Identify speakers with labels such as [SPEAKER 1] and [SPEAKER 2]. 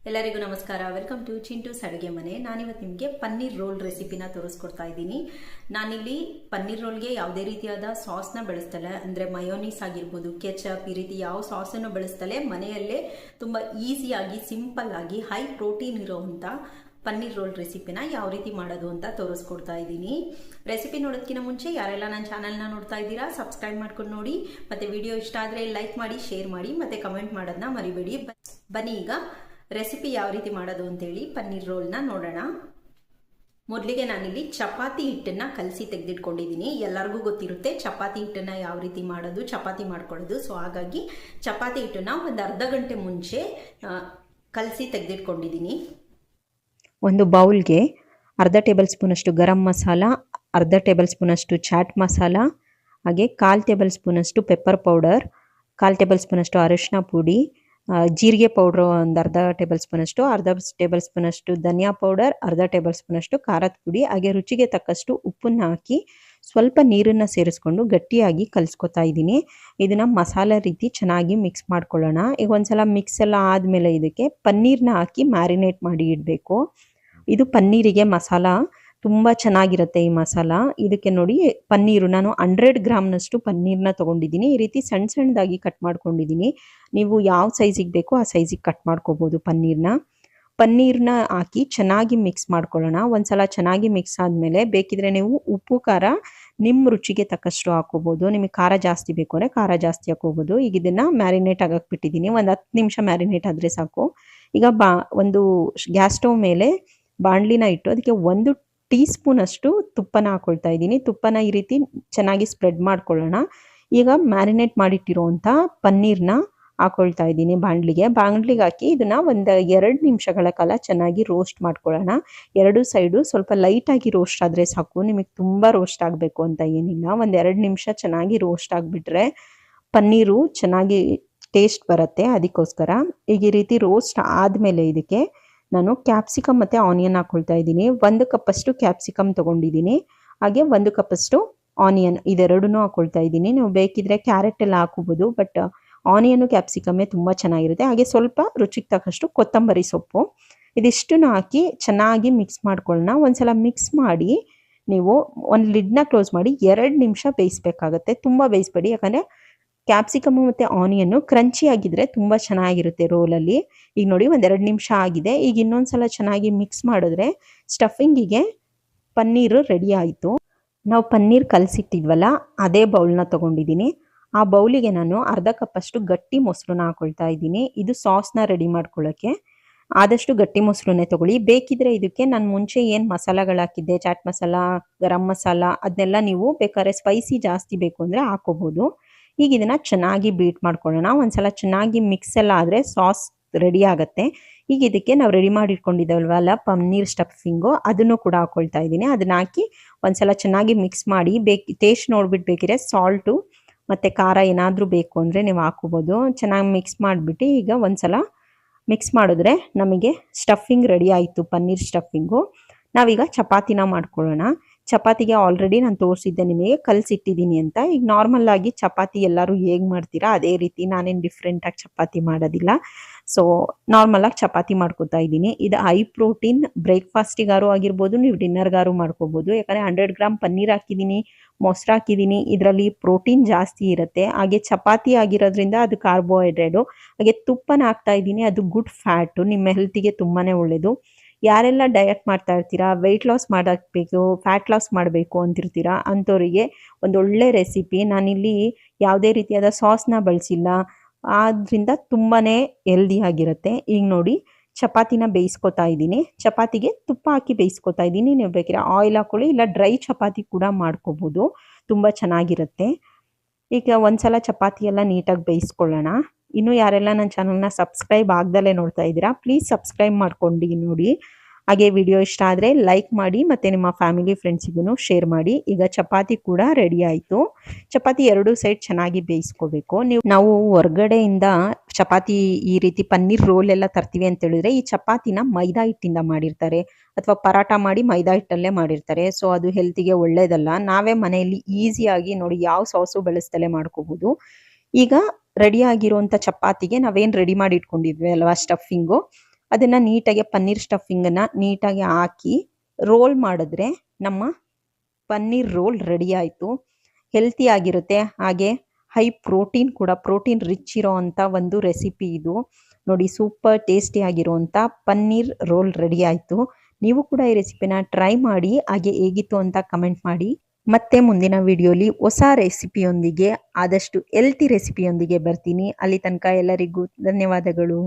[SPEAKER 1] ಎಲ್ಲರಿಗೂ ನಮಸ್ಕಾರ. Welcome to Chintus ಅಡುಗೆ ಮನೆ. ನಾನಿವತ್ತು ನಿಮಗೆ ಪನ್ನೀರ್ ರೋಲ್ ರೆಸಿಪಿನ ತೋರಿಸ್ಕೊಡ್ತಾ ಇದ್ದೀನಿ. ನಾನಿಲ್ಲಿ ಪನ್ನೀರ್ ರೋಲ್ಗೆ ಯಾವುದೇ ರೀತಿಯಾದ ಸಾಸ್ನ ಬಳಸ್ತಲೆ, ಅಂದರೆ ಮಯೋನೀಸ್ ಆಗಿರ್ಬೋದು, ಕೆಚಪ್, ಈ ರೀತಿ ಯಾವ ಸಾಸನ್ನು ಬಳಸ್ತಲೆ ಮನೆಯಲ್ಲೇ ತುಂಬ ಈಸಿಯಾಗಿ ಸಿಂಪಲ್ ಆಗಿ ಹೈ ಪ್ರೋಟೀನ್ ಇರೋವಂಥ ಪನ್ನೀರ್ ರೋಲ್ ರೆಸಿಪಿನ ಯಾವ ರೀತಿ ಮಾಡೋದು ಅಂತ ತೋರಿಸ್ಕೊಡ್ತಾ ಇದ್ದೀನಿ. ರೆಸಿಪಿ ನೋಡೋದಕ್ಕಿಂತ ಮುಂಚೆ ಯಾರೆಲ್ಲ ನನ್ನ ಚಾನಲ್ನ ನೋಡ್ತಾ ಇದ್ದೀರಾ ಸಬ್ಸ್ಕ್ರೈಬ್ ಮಾಡ್ಕೊಂಡು ನೋಡಿ, ಮತ್ತು ವಿಡಿಯೋ ಇಷ್ಟ ಆದರೆ ಲೈಕ್ ಮಾಡಿ, ಶೇರ್ ಮಾಡಿ, ಮತ್ತು ಕಮೆಂಟ್ ಮಾಡೋದನ್ನ ಮರಿಬೇಡಿ. ಬನ್ನಿ ಈಗ ರೆಸಿಪಿ ಯಾವ ರೀತಿ ಮಾಡೋದು ಅಂತೇಳಿ ಪನ್ನೀರ್ ರೋಲ್ನ ನೋಡೋಣ. ಮೊದಲಿಗೆ ನಾನಿಲ್ಲಿ ಚಪಾತಿ ಹಿಟ್ಟನ್ನು ಕಲಸಿ ತೆಗೆದಿಟ್ಕೊಂಡಿದ್ದೀನಿ. ಎಲ್ಲರಿಗೂ ಗೊತ್ತಿರುತ್ತೆ ಚಪಾತಿ ಹಿಟ್ಟನ್ನು ಯಾವ ರೀತಿ ಮಾಡೋದು, ಚಪಾತಿ ಮಾಡ್ಕೊಳ್ಳೋದು. ಸೊ ಹಾಗಾಗಿ ಚಪಾತಿ ಹಿಟ್ಟನ್ನು ಒಂದು ಅರ್ಧ ಗಂಟೆ ಮುಂಚೆ ಕಲಸಿ ತೆಗೆದಿಟ್ಕೊಂಡಿದ್ದೀನಿ.
[SPEAKER 2] ಒಂದು ಬೌಲ್ಗೆ ಅರ್ಧ ಟೇಬಲ್ ಸ್ಪೂನಷ್ಟು ಗರಂ ಮಸಾಲ, ಅರ್ಧ ಟೇಬಲ್ ಸ್ಪೂನಷ್ಟು ಚಾಟ್ ಮಸಾಲ, ಹಾಗೆ 1/4 ಟೇಬಲ್ ಸ್ಪೂನಷ್ಟು ಪೆಪ್ಪರ್ ಪೌಡರ್, 1/4 ಟೇಬಲ್ ಸ್ಪೂನಷ್ಟು ಅರಿಶಿನ ಪುಡಿ, ಜೀರಿಗೆ ಪೌಡ್ರು ಒಂದು ಅರ್ಧ ಟೇಬಲ್ ಸ್ಪೂನಷ್ಟು, ಅರ್ಧ ಟೇಬಲ್ ಸ್ಪೂನಷ್ಟು ಧನಿಯಾ ಪೌಡರ್, ಅರ್ಧ ಟೇಬಲ್ ಸ್ಪೂನಷ್ಟು ಖಾರದ ಪುಡಿ, ಹಾಗೆ ರುಚಿಗೆ ತಕ್ಕಷ್ಟು ಉಪ್ಪನ್ನು ಹಾಕಿ ಸ್ವಲ್ಪ ನೀರನ್ನು ಸೇರಿಸ್ಕೊಂಡು ಗಟ್ಟಿಯಾಗಿ ಕಲಿಸ್ಕೊತಾ ಇದ್ದೀನಿ. ಇದನ್ನು ಮಸಾಲೆ ರೀತಿ ಚೆನ್ನಾಗಿ ಮಿಕ್ಸ್ ಮಾಡ್ಕೊಳ್ಳೋಣ. ಈಗ ಒಂದ್ಸಲ ಮಿಕ್ಸ್ ಎಲ್ಲ ಆದಮೇಲೆ ಇದಕ್ಕೆ ಪನ್ನೀರ್ನ ಹಾಕಿ ಮ್ಯಾರಿನೇಟ್ ಮಾಡಿ ಇಡಬೇಕು. ಇದು ಪನ್ನೀರಿಗೆ ಮಸಾಲ ತುಂಬ ಚೆನ್ನಾಗಿರುತ್ತೆ. ಈ ಮಸಾಲ ಇದಕ್ಕೆ ನೋಡಿ, ಪನ್ನೀರು ನಾನು 100 ಗ್ರಾಮ್ನಷ್ಟು ಪನ್ನೀರ್ನ ತೊಗೊಂಡಿದ್ದೀನಿ. ಈ ರೀತಿ ಸಣ್ಣ ಸಣ್ಣದಾಗಿ ಕಟ್ ಮಾಡ್ಕೊಂಡಿದ್ದೀನಿ. ನೀವು ಯಾವ ಸೈಜಿಗೆ ಬೇಕೋ ಆ ಸೈಜಿಗೆ ಕಟ್ ಮಾಡ್ಕೋಬೋದು. ಪನ್ನೀರ್ನ ಹಾಕಿ ಚೆನ್ನಾಗಿ ಮಿಕ್ಸ್ ಮಾಡ್ಕೊಳ್ಳೋಣ. ಒಂದ್ಸಲ ಚೆನ್ನಾಗಿ ಮಿಕ್ಸ್ ಆದಮೇಲೆ ಬೇಕಿದ್ರೆ ನೀವು ಉಪ್ಪು ಖಾರ ನಿಮ್ಮ ರುಚಿಗೆ ತಕ್ಕಷ್ಟು ಹಾಕೋಬೋದು. ನಿಮಗೆ ಖಾರ ಜಾಸ್ತಿ ಬೇಕು ಅಂದರೆ ಖಾರ ಜಾಸ್ತಿ ಹಾಕೋಬೋದು. ಈಗ ಇದನ್ನು ಮ್ಯಾರಿನೇಟ್ ಆಗಕ್ಕೆ ಬಿಟ್ಟಿದ್ದೀನಿ. ಒಂದು 10 ನಿಮಿಷ ಮ್ಯಾರಿನೇಟ್ ಆದರೆ ಸಾಕು. ಈಗ ಒಂದು ಗ್ಯಾಸ್ ಸ್ಟವ್ ಮೇಲೆ ಬಾಣಲಿನ ಇಟ್ಟು ಅದಕ್ಕೆ 1 ಟೀ ಸ್ಪೂನ್ ಅಷ್ಟು ತುಪ್ಪನ ಹಾಕೊಳ್ತಾ ಇದ್ದೀನಿ. ತುಪ್ಪನ ಈ ರೀತಿ ಚೆನ್ನಾಗಿ ಸ್ಪ್ರೆಡ್ ಮಾಡ್ಕೊಳ್ಳೋಣ. ಈಗ ಮ್ಯಾರಿನೇಟ್ ಮಾಡಿಟ್ಟಿರುವಂಥ ಪನ್ನೀರ್ನ ಹಾಕೊಳ್ತಾ ಇದ್ದೀನಿ ಬಾಣಲಿಗೆ ಹಾಕಿ ಇದನ್ನ ಒಂದು 2 ನಿಮಿಷಗಳ ಕಾಲ ಚೆನ್ನಾಗಿ ರೋಸ್ಟ್ ಮಾಡ್ಕೊಳ್ಳೋಣ. 2 ಸೈಡು ಸ್ವಲ್ಪ ಲೈಟಾಗಿ ರೋಸ್ಟ್ ಆದರೆ ಸಾಕು. ನಿಮಗೆ ತುಂಬ ರೋಸ್ಟ್ ಆಗಬೇಕು ಅಂತ ಏನಿಲ್ಲ. ಒಂದು 2 ನಿಮಿಷ ಚೆನ್ನಾಗಿ ರೋಸ್ಟ್ ಆಗಿಬಿಟ್ರೆ ಪನ್ನೀರು ಚೆನ್ನಾಗಿ ಟೇಸ್ಟ್ ಬರುತ್ತೆ. ಅದಕ್ಕೋಸ್ಕರ ಈಗ ಈ ರೀತಿ ರೋಸ್ಟ್ ಆದಮೇಲೆ ಇದಕ್ಕೆ ನಾನು ಕ್ಯಾಪ್ಸಿಕಮ್ ಮತ್ತು ಆನಿಯನ್ ಹಾಕ್ಕೊಳ್ತಾ ಇದ್ದೀನಿ. 1 ಕಪ್ಪಷ್ಟು ಕ್ಯಾಪ್ಸಿಕಮ್ ತೊಗೊಂಡಿದ್ದೀನಿ, ಹಾಗೆ 1 ಕಪ್ಪಷ್ಟು ಆನಿಯನ್, ಇದೆರಡನ್ನೂ ಹಾಕ್ಕೊಳ್ತಾ ಇದ್ದೀನಿ. ನೀವು ಬೇಕಿದ್ರೆ ಕ್ಯಾರೆಟ್ ಎಲ್ಲ ಹಾಕೋಬೋದು, ಬಟ್ ಆನಿಯನ್ನು ಕ್ಯಾಪ್ಸಿಕಮ್ಮೇ ತುಂಬ ಚೆನ್ನಾಗಿರುತ್ತೆ. ಹಾಗೆ ಸ್ವಲ್ಪ ರುಚಿಗೆ ತಕ್ಕಷ್ಟು ಕೊತ್ತಂಬರಿ ಸೊಪ್ಪು, ಇದಿಷ್ಟನ್ನು ಹಾಕಿ ಚೆನ್ನಾಗಿ ಮಿಕ್ಸ್ ಮಾಡ್ಕೊಳ್ಳೋಣ. ಒಂದ್ಸಲ ಮಿಕ್ಸ್ ಮಾಡಿ ನೀವು ಒಂದು ಲಿಡ್ನ ಕ್ಲೋಸ್ ಮಾಡಿ 2 ನಿಮಿಷ ಬೇಯಿಸ್ಬೇಕಾಗತ್ತೆ. ತುಂಬ ಬೇಯಿಸ್ಬೇಡಿ, ಯಾಕಂದರೆ ಕ್ಯಾಪ್ಸಿಕಮ್ಮು ಮತ್ತು ಆನಿಯನ್ನು ಕ್ರಂಚಿ ಆಗಿದ್ರೆ ತುಂಬ ಚೆನ್ನಾಗಿರುತ್ತೆ ರೋಲಲ್ಲಿ. ಈಗ ನೋಡಿ 1-2 ನಿಮಿಷ ಆಗಿದೆ. ಈಗ ಇನ್ನೊಂದ್ಸಲ ಚೆನ್ನಾಗಿ ಮಿಕ್ಸ್ ಮಾಡಿದ್ರೆ ಸ್ಟಫಿಂಗಿಗೆ ಪನ್ನೀರು ರೆಡಿ ಆಯಿತು. ನಾವು ಪನ್ನೀರ್ ಕಲಸಿಟ್ಟಿದ್ವಲ್ಲ ಅದೇ ಬೌಲ್ನ ತೊಗೊಂಡಿದ್ದೀನಿ. ಆ ಬೌಲಿಗೆ ನಾನು ಅರ್ಧ ಕಪ್ಪಷ್ಟು ಗಟ್ಟಿ ಮೊಸರನ್ನ ಹಾಕೊಳ್ತಾ ಇದ್ದೀನಿ. ಇದು ಸಾಸ್ನ ರೆಡಿ ಮಾಡ್ಕೊಳ್ಳೋಕ್ಕೆ. ಆದಷ್ಟು ಗಟ್ಟಿ ಮೊಸರನ್ನೇ ತೊಗೊಳ್ಳಿ. ಬೇಕಿದ್ರೆ ಇದಕ್ಕೆ ನಾನು ಮುಂಚೆ ಏನು ಮಸಾಲಗಳು ಹಾಕಿದ್ದೆ, ಚಾಟ್ ಮಸಾಲ, ಗರಂ ಮಸಾಲ, ಅದನ್ನೆಲ್ಲ ನೀವು ಬೇಕಾದ್ರೆ ಸ್ಪೈಸಿ ಜಾಸ್ತಿ ಬೇಕು ಅಂದರೆ ಹಾಕೋಬೋದು. ಈಗ ಇದನ್ನು ಚೆನ್ನಾಗಿ ಬೀಟ್ ಮಾಡ್ಕೊಳ್ಳೋಣ. ಒಂದ್ಸಲ ಚೆನ್ನಾಗಿ ಮಿಕ್ಸ್ ಎಲ್ಲ ಆದರೆ ಸಾಸ್ ರೆಡಿ ಆಗುತ್ತೆ. ಈಗ ಇದಕ್ಕೆ ನಾವು ರೆಡಿ ಮಾಡಿ ಇಟ್ಕೊಂಡಿದ್ದೇವಲ್ವಲ್ಲ ಪನ್ನೀರ್ ಸ್ಟಫಿಂಗು, ಅದನ್ನು ಕೂಡ ಹಾಕ್ಕೊಳ್ತಾ ಇದ್ದೀನಿ. ಅದನ್ನ ಹಾಕಿ ಒಂದ್ಸಲ ಚೆನ್ನಾಗಿ ಮಿಕ್ಸ್ ಮಾಡಿ ಟೇಸ್ಟ್ ನೋಡ್ಬಿಟ್ಟು ಬೇಕಿದ್ರೆ ಸಾಲ್ಟು ಮತ್ತು ಖಾರ ಏನಾದರೂ ಬೇಕು ಅಂದರೆ ನೀವು ಹಾಕೋಬೋದು. ಚೆನ್ನಾಗಿ ಮಿಕ್ಸ್ ಮಾಡಿಬಿಟ್ಟು ಈಗ ಒಂದ್ಸಲ ಮಿಕ್ಸ್ ಮಾಡಿದ್ರೆ ನಮಗೆ ಸ್ಟಫಿಂಗ್ ರೆಡಿ ಆಯಿತು, ಪನ್ನೀರ್ ಸ್ಟಫಿಂಗು. ನಾವೀಗ ಚಪಾತಿನ ಮಾಡ್ಕೊಳ್ಳೋಣ. ಚಪಾತಿಗೆ ಆಲ್ರೆಡಿ ನಾನು ತೋರಿಸಿದ್ದೆ ನಿಮಗೆ ಕಲಸಿಟ್ಟಿದ್ದೀನಿ ಅಂತ. ಈಗ ನಾರ್ಮಲ್ ಆಗಿ ಚಪಾತಿ ಎಲ್ಲರೂ ಹೇಗೆ ಮಾಡ್ತೀರಾ ಅದೇ ರೀತಿ, ನಾನೇನು ಡಿಫ್ರೆಂಟಾಗಿ ಚಪಾತಿ ಮಾಡೋದಿಲ್ಲ. ಸೊ ನಾರ್ಮಲಾಗಿ ಚಪಾತಿ ಮಾಡ್ಕೊತಾ ಇದ್ದೀನಿ. ಇದು ಹೈ ಪ್ರೋಟೀನ್, ಬ್ರೇಕ್ಫಾಸ್ಟಿಗಾರು ಆಗಿರ್ಬೋದು, ನೀವು ಡಿನ್ನರ್ಗಾರು ಮಾಡ್ಕೋಬೋದು. ಯಾಕಂದರೆ 100 ಗ್ರಾಮ್ ಪನ್ನೀರ್ ಹಾಕಿದ್ದೀನಿ, ಮೊಸರು ಹಾಕಿದ್ದೀನಿ, ಇದರಲ್ಲಿ ಪ್ರೋಟೀನ್ ಜಾಸ್ತಿ ಇರುತ್ತೆ. ಹಾಗೆ ಚಪಾತಿ ಆಗಿರೋದ್ರಿಂದ ಅದು ಕಾರ್ಬೋಹೈಡ್ರೇಟು. ಹಾಗೆ ತುಪ್ಪನ ಹಾಕ್ತಾ ಇದ್ದೀನಿ, ಅದು ಗುಡ್ ಫ್ಯಾಟು, ನಿಮ್ಮ ಹೆಲ್ತಿಗೆ ತುಂಬಾ ಒಳ್ಳೆಯದು. ಯಾರೆಲ್ಲ ಡಯಟ್ ಮಾಡ್ತಾ ಇರ್ತೀರಾ, ವೆಯ್ಟ್ ಲಾಸ್ ಮಾಡಬೇಕು, ಫ್ಯಾಟ್ ಲಾಸ್ ಮಾಡಬೇಕು ಅಂತಿರ್ತೀರಾ, ಅಂಥವರಿಗೆ ಒಂದೊಳ್ಳೆ ರೆಸಿಪಿ. ನಾನಿಲ್ಲಿ ಯಾವುದೇ ರೀತಿಯಾದ ಸಾಸ್ನ ಬಳಸಿಲ್ಲ, ಆದ್ದರಿಂದ ತುಂಬಾ ಹೆಲ್ದಿ ಆಗಿರುತ್ತೆ. ಈಗ ನೋಡಿ ಚಪಾತಿನ ಬೇಯಿಸ್ಕೊತಾ ಇದ್ದೀನಿ. ಚಪಾತಿಗೆ ತುಪ್ಪ ಹಾಕಿ ಬೇಯಿಸ್ಕೊತಾ ಇದ್ದೀನಿ. ನೀವು ಬೇಕಿದ್ರೆ ಆಯಿಲ್ ಹಾಕ್ಕೊಳ್ಳಿ, ಇಲ್ಲ ಡ್ರೈ ಚಪಾತಿ ಕೂಡ ಮಾಡ್ಕೋಬೋದು, ತುಂಬ ಚೆನ್ನಾಗಿರುತ್ತೆ. ಈಗ ಒಂದ್ಸಲ ಚಪಾತಿ ಎಲ್ಲ ನೀಟಾಗಿ ಬೇಯಿಸ್ಕೊಳ್ಳೋಣ. ಇನ್ನು ಯಾರೆಲ್ಲ ನನ್ನ ಚಾನಲ್ನ ಸಬ್ಸ್ಕ್ರೈಬ್ ಆಗ್ದಲೇ ನೋಡ್ತಾ ಇದ್ದೀರಾ ಪ್ಲೀಸ್ ಸಬ್ಸ್ಕ್ರೈಬ್ ಮಾಡ್ಕೊಂಡು ನೋಡಿ. ಹಾಗೆ ವಿಡಿಯೋ ಇಷ್ಟ ಆದರೆ ಲೈಕ್ ಮಾಡಿ, ಮತ್ತು ನಿಮ್ಮ ಫ್ಯಾಮಿಲಿ ಫ್ರೆಂಡ್ಸಿಗೂ ಶೇರ್ ಮಾಡಿ. ಈಗ ಚಪಾತಿ ಕೂಡ ರೆಡಿ ಆಯಿತು. ಚಪಾತಿ 2 ಸೈಡ್ ಚೆನ್ನಾಗಿ ಬೇಯಿಸ್ಕೋಬೇಕು. ನಾವು ಹೊರಗಡೆಯಿಂದ ಚಪಾತಿ ಈ ರೀತಿ ಪನ್ನೀರ್ ರೋಲ್ ಎಲ್ಲ ತರ್ತೀವಿ ಅಂತ ಹೇಳಿದ್ರೆ ಈ ಚಪಾತಿನ ಮೈದಾ ಹಿಟ್ಟಿಂದ ಮಾಡಿರ್ತಾರೆ, ಅಥವಾ ಪರಾಟ ಮಾಡಿ ಮೈದಾ ಹಿಟ್ಟಲ್ಲೇ ಮಾಡಿರ್ತಾರೆ. ಸೊ ಅದು ಹೆಲ್ತಿಗೆ ಒಳ್ಳೇದಲ್ಲ. ನಾವೇ ಮನೆಯಲ್ಲಿ ಈಸಿಯಾಗಿ ನೋಡಿ ಯಾವ ಸಾಸು ಬಳಸ್ದಲೇ ಮಾಡ್ಕೋಬೋದು. ಈಗ ರೆಡಿ ಆಗಿರುವಂಥ ಚಪಾತಿಗೆ ನಾವೇನು ರೆಡಿ ಮಾಡಿ ಇಟ್ಕೊಂಡಿದ್ವಿ ಅಲ್ವಾ ಸ್ಟಫಿಂಗು, ಅದನ್ನು ನೀಟಾಗಿ ಪನ್ನೀರ್ ಸ್ಟಫಿಂಗನ್ನು ನೀಟಾಗಿ ಹಾಕಿ ರೋಲ್ ಮಾಡಿದ್ರೆ ನಮ್ಮ ಪನ್ನೀರ್ ರೋಲ್ ರೆಡಿ ಆಯಿತು. ಹೆಲ್ತಿ ಆಗಿರುತ್ತೆ, ಹಾಗೆ ಹೈ ಪ್ರೋಟೀನ್ ಕೂಡ, ಪ್ರೋಟೀನ್ ರಿಚ್ ಇರೋ ಅಂಥ ಒಂದು ರೆಸಿಪಿ ಇದು. ನೋಡಿ, ಸೂಪರ್ ಟೇಸ್ಟಿ ಆಗಿರುವಂಥ ಪನ್ನೀರ್ ರೋಲ್ ರೆಡಿ ಆಯಿತು. ನೀವು ಕೂಡ ಈ ರೆಸಿಪಿನ ಟ್ರೈ ಮಾಡಿ, ಹಾಗೆ ಹೇಗಿತ್ತು ಅಂತ ಕಮೆಂಟ್ ಮಾಡಿ. ಮತ್ತೆ ಮುಂದಿನ ವಿಡಿಯೋಲಿ ಹೊಸ ರೆಸಿಪಿಯೊಂದಿಗೆ, ಆದಷ್ಟು ಹೆಲ್ತಿ ರೆಸಿಪಿಯೊಂದಿಗೆ ಬರ್ತೀನಿ. ಅಲ್ಲಿ ತನಕ ಎಲ್ಲರಿಗೂ ಧನ್ಯವಾದಗಳು.